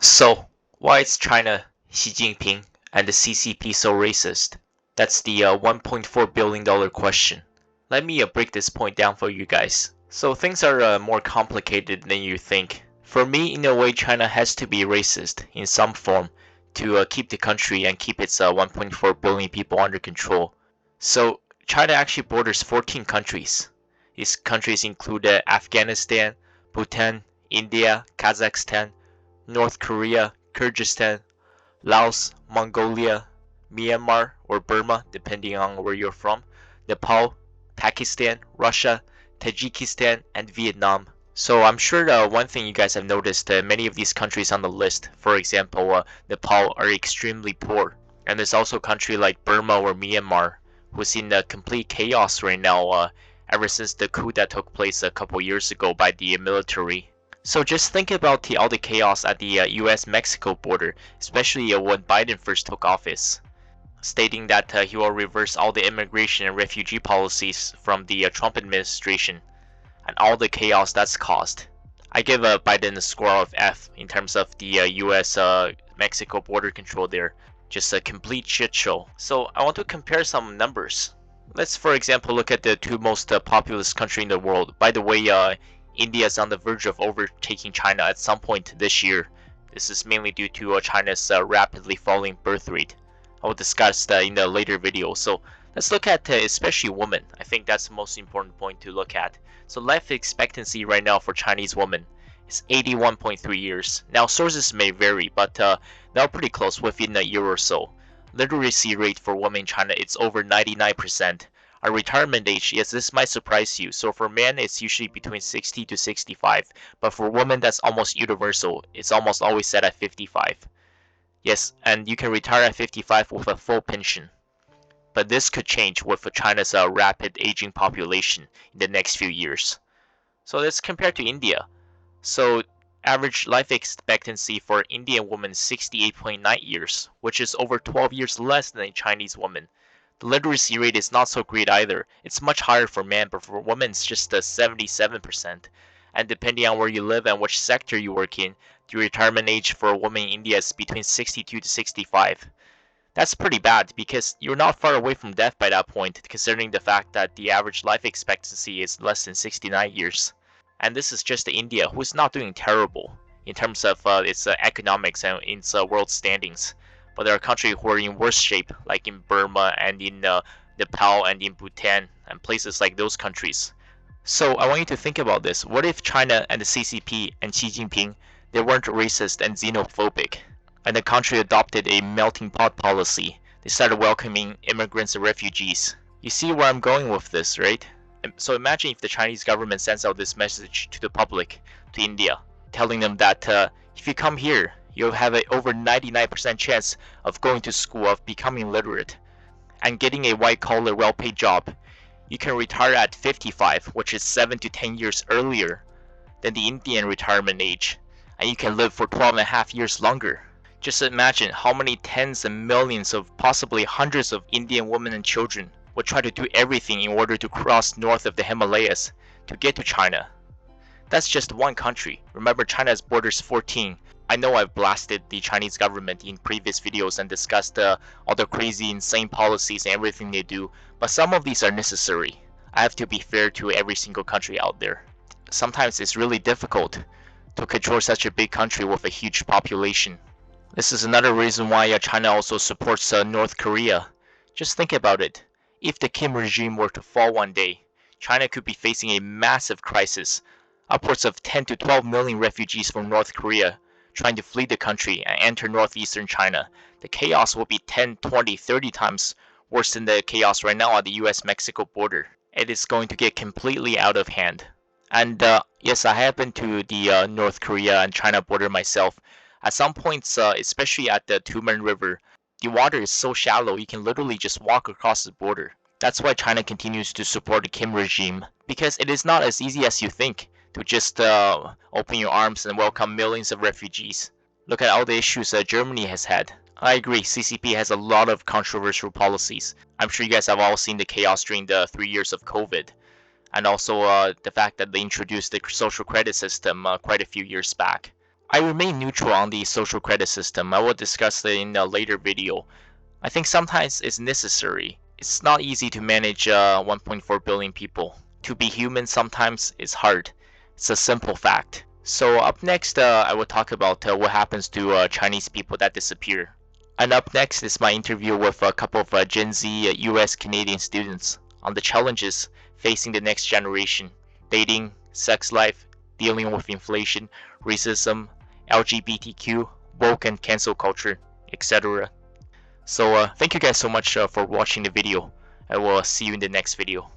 So, why is China, Xi Jinping, and the CCP so racist? That's the $1.4 billion question. Let me break this point down for you guys. So, things are more complicated than you think. For me, in a way, China has to be racist in some form to keep the country and keep its 1.4 billion people under control. So, China actually borders 14 countries. These countries include Afghanistan, Bhutan, India, Kazakhstan, North Korea, Kyrgyzstan, Laos, Mongolia, Myanmar or Burma, depending on where you're from, Nepal, Pakistan, Russia, Tajikistan, and Vietnam. So I'm sure one thing you guys have noticed, many of these countries on the list, for example, Nepal, are extremely poor. And there's also a country like Burma or Myanmar, who's in complete chaos right now, ever since the coup that took place a couple years ago by the military. So just think about all the chaos at the US-Mexico border, especially when Biden first took office, stating that he will reverse all the immigration and refugee policies from the Trump administration, and all the chaos that's caused. I give Biden a score of F in terms of the US-Mexico border control there. Just a complete shit show. So I want to compare some numbers. Let's, for example, look at the two most populous countries in the world. By the way, India is on the verge of overtaking China at some point this year. This is mainly due to China's rapidly falling birth rate. I will discuss that in a later video. So let's look at especially women. I think that's the most important point to look at. So life expectancy right now for Chinese women is 81.3 years. Now sources may vary, but they're pretty close, within a year or so. Literacy rate for women in China, it's over 99%. Our retirement age, yes, this might surprise you. So for men, it's usually between 60 to 65. But for women, that's almost universal. It's almost always set at 55. Yes, and you can retire at 55 with a full pension. But this could change with China's rapid aging population in the next few years. So let's compare to India. So average life expectancy for Indian women is 68.9 years, which is over 12 years less than a Chinese woman. The literacy rate is not so great either. It's much higher for men, but for women it's just 77%. And depending on where you live and which sector you work in, the retirement age for a woman in India is between 62 to 65. That's pretty bad because you're not far away from death by that point, considering the fact that the average life expectancy is less than 69 years. And this is just India, who is not doing terrible in terms of its economics and its world standings. But there are countries who are in worse shape, like in Burma and in Nepal and in Bhutan and places like those countries. So I want you to think about this. What if China and the CCP and Xi Jinping, they weren't racist and xenophobic, and the country adopted a melting pot policy? They started welcoming immigrants and refugees. You see where I'm going with this, right? So imagine if the Chinese government sends out this message to the public, to India, telling them that if you come here, you'll have an over 99% chance of going to school, of becoming literate, and getting a white-collar, well-paid job. You can retire at 55, which is 7 to 10 years earlier than the Indian retirement age, and you can live for 12.5 years longer. Just imagine how many tens and millions of, possibly hundreds of Indian women and children would try to do everything in order to cross north of the Himalayas to get to China. That's just one country. Remember, China's borders 14. I know I've blasted the Chinese government in previous videos and discussed all the crazy, insane policies and everything they do, but some of these are necessary. I have to be fair to every single country out there. Sometimes it's really difficult to control such a big country with a huge population. This is another reason why China also supports North Korea. Just think about it. If the Kim regime were to fall one day, China could be facing a massive crisis. Upwards of 10 to 12 million refugees from North Korea trying to flee the country and enter northeastern China. The chaos will be 10, 20, 30 times worse than the chaos right now at the US-Mexico border. It is going to get completely out of hand. And yes, I have been to the North Korea and China border myself. At some points, especially at the Tumen River, the water is so shallow you can literally just walk across the border. That's why China continues to support the Kim regime, because it is not as easy as you think to just open your arms and welcome millions of refugees. Look at all the issues Germany has had. I agree, CCP has a lot of controversial policies. I'm sure you guys have all seen the chaos during the 3 years of COVID, and also the fact that they introduced the social credit system quite a few years back. I remain neutral on the social credit system. I will discuss it in a later video. I think sometimes it's necessary. It's not easy to manage 1.4 billion people. To be human sometimes is hard. It's a simple fact. So up next, I will talk about what happens to Chinese people that disappear. And up next is my interview with a couple of Gen Z US Canadian students on the challenges facing the next generation: dating, sex life, dealing with inflation, racism, LGBTQ, woke and cancel culture, etc. So thank you guys so much for watching the video. I will see you in the next video.